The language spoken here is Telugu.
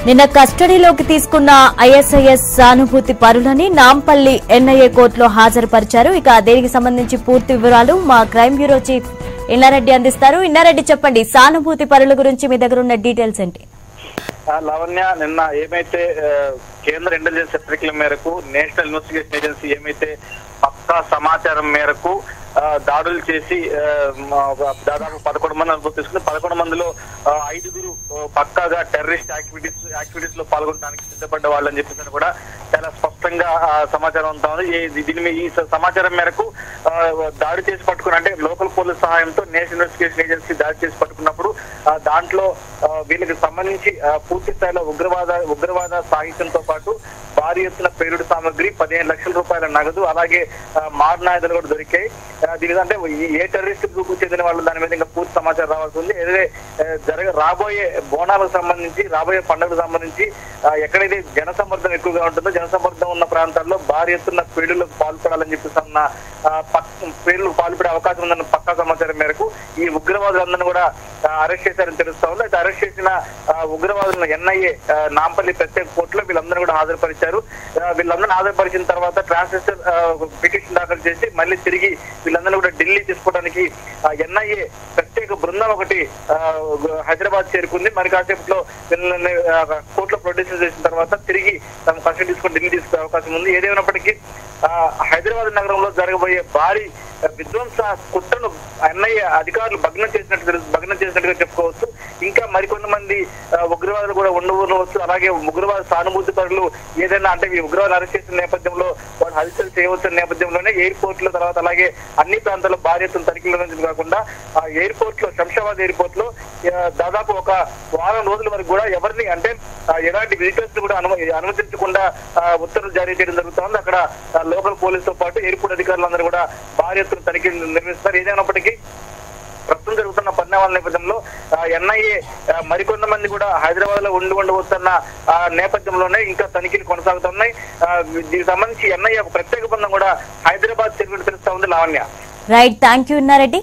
నిన్న కస్టడీలోకి తీసుకున్న ఐఎస్ఐఎస్ సానుభూతి పరులని నాంపల్లి ఎన్ఐఏ కోర్టులో హాజరుపరిచారు. ఇక దీనికి సంబంధించి పూర్తి వివరాలు మా క్రైమ్ బ్యూరో చీఫ్ ఇన్నారెడ్డి అందిస్తారు. ఇన్నారెడ్డి, చెప్పండి, సానుభూతి పరుల గురించి మీ దగ్గర ఉన్న డీటెయిల్స్ ఏంటి? లావణ్య, నిన్న ఏమైతే కేంద్ర ఇంటెలిజెన్స్ హెచ్చరికల మేరకు నేషనల్ ఇన్వెస్టిగేషన్ ఏజెన్సీ ఏమైతే పక్కా సమాచారం మేరకు దాడులు చేసి దాదాపు 11 మంది అనుభవం తీసుకుని 11 మందిలో 5గురు పక్కాగా టెర్రరిస్ట్ యాక్టివిటీస్ లో పాల్గొనడానికి సిద్ధపడ్డ వాళ్ళని చెప్పేసి కూడా చాలా స్పష్టంగా సమాచారం అంతా ఉంది. ఈ సమాచారం మేరకు దాడి చేసి పట్టుకుని, అంటే లోకల్ పోలీస్ సహాయంతో నేషనల్ ఇన్వెస్టిగేషన్ ఏజెన్సీ దాడి చేసి పట్టుకున్నప్పుడు దాంట్లో వీళ్ళకి సంబంధించి పూర్తి స్థాయిలో ఉగ్రవాద సాహిత్యంతో పాటు భారీ ఎత్తున పేలుడు సామగ్రి, 15 లక్షల రూపాయల నగదు, అలాగే మారణాయుధాలు కూడా దొరికాయి. దీనికంటే ఏ టెర్రరిస్ట్ గ్రూప్ చెందిన వాళ్ళు దాని మీద ఇంకా పూర్తి సమాచారం రావాల్సి ఉంది. ఏదైతే రాబోయే బోనాలకు సంబంధించి, రాబోయే పండుగలకు సంబంధించి ఎక్కడైతే జనసమ్మర్దం ఎక్కువగా ఉంటుందో, జనసమ్మర్దం ఉన్న ప్రాంతాల్లో భారీ ఎత్తున పేలుళ్లకు పాల్పడాలని చెప్పేసి పేలుళ్లకు పాల్పడే అవకాశం ఉందన్న పక్కా సమాచారం మేరకు ఈ ఉగ్రవాదులందరినీ కూడా అరెస్ట్ చేశారని తెలుస్తా ఉంది. అయితే అరెస్ట్ చేసిన ఉగ్రవాదులను ఎన్ఐఏ నాంపల్లి ప్రత్యేక కోర్టులో వీళ్ళందరూ కూడా హాజరుపరిచారు. వీళ్ళందరినీ హాజరుపరిచిన తర్వాత ట్రాన్స్లేటర్ పిటిషన్ దాఖలు చేసి మళ్ళీ తిరిగి వీళ్ళందరూ కూడా ఢిల్లీ తీసుకోవడానికి ఎన్ఐఏ ప్రత్యేక బృందం ఒకటి హైదరాబాద్ చేరుకుంది. మరి కాసేపట్లో వీళ్ళని కోర్టులో ప్రొడ్యూస్ చేసిన తర్వాత తిరిగి తమ కస్టడీ తీసుకొని ఢిల్లీ తీసుకునే అవకాశం ఉంది. ఏదేమైనప్పటికీ హైదరాబాద్ నగరంలో జరగబోయే భారీ విధ్వంస కుట్రను ఎన్ఐఏ అధికారులు భగ్నం చేసినట్టుగా చెప్పుకోవచ్చు. ఇంకా మరికొంతమంది ఉగ్రవాదులు కూడా ఉండవచ్చు. అలాగే ఉగ్రవాద సానుభూతి పరులు ఏదైనా, అంటే ఈ ఉగ్రవాదులు అరెస్ట్ చేసిన నేపథ్యంలో వాళ్ళు హల్చల్ చేయవచ్చిన నేపథ్యంలోనే ఎయిర్పోర్ట్ లో, తర్వాత అలాగే అన్ని ప్రాంతాల్లో భారీ ఎత్తున తనిఖీల నుంచి కాకుండా ఎయిర్పోర్ట్ లో, శంషాబాద్ ఎయిర్పోర్ట్ లో దాదాపు ఒక వారం రోజుల వరకు కూడా ఎవరిని, అంటే ఎలాంటి విజిటర్స్ కూడా అనుమతించకుండా ఉత్తర్వులు జారీ చేయడం జరుగుతుంది. అక్కడ లోకల్ పోలీస్ తో పాటు ఎయిర్పోర్ట్ అధికారులందరూ కూడా భారీ ఎత్తున తనిఖీలు నిర్వహిస్తారు. ఏదైనప్పటికీ ప్రస్తుతం జరుగుతున్న పరిణామాల నేపథ్యంలో ఎన్ఐఏ మరికొంతమంది కూడా హైదరాబాద్ లో ఉండవస్తున్న నేపథ్యంలోనే ఇంకా తనిఖీలు కొనసాగుతున్నాయి. దీనికి సంబంధించి ఎన్ఐఏ ఒక ప్రత్యేక బృందం కూడా హైదరాబాద్ చేరుకుని తెలుస్తా ఉంది. Lavanya, right, thank you Inna Reddy.